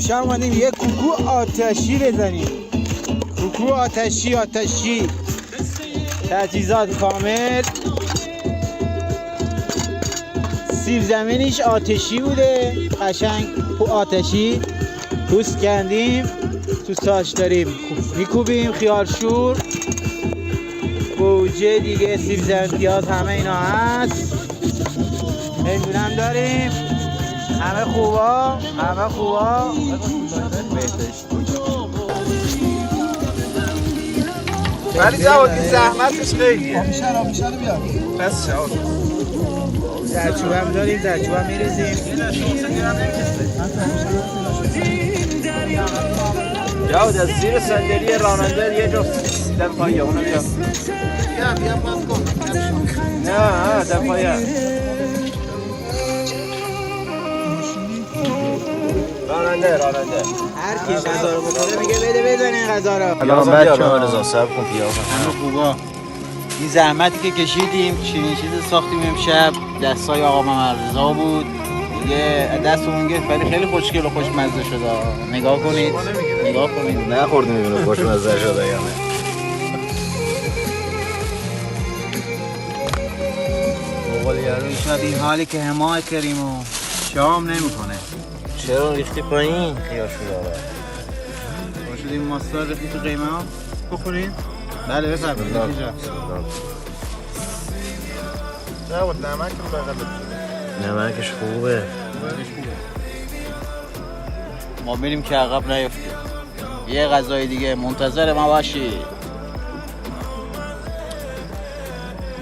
امشب اومدیم یه کوکو آتشی بزنیم. کوکو آتشی تجهیزات کامل. سیب زمینیش آتشی بوده، قشنگ آتشی. پوست کندیم، تو ساش داریم میکوبیم. خیارشور، گوجه دیگه، سیب زمین، پیاز، همه اینا هست. هندونم داریم. همه خوبا. ولی جواد این زحمتش خیلیه. آبیشر رو بیار. بس شد. زرچوب هم داریم، زرچوب هم میریزیم. جواد از زیر صندلی راننده یه جا در پایه اونو بیا. بیا باز کن. نه در پایه. راننده هر کی غذا رو بخوره میگه بده بزنین غذا رو. الان بچه‌ها رضا صبر کن پیاز. همه خوبا. این زحمتی که کشیدیم، چنین چیز ساختیم امشب، دستای آقا محمدرضا بود. دیگه دستمون گرفت ولی خیلی خوشگل و خوشمزه شده. نگاه کنید. نه خورد میبینم خوشمزه شده یا نه. بقول یارو شب این حالی که حمایت کردیم و شام نمیکنه. چرا ریختی پایین؟ خیارشور داره. باشید این ماستر ریختی تو قیمه ها بخورین؟ بله بفرمایید اینجا. جواد نمک رو بغل بده. نمکش خوبه. ما بریم که عقب نیفتیم. یه غذای دیگه منتظر ما باشید.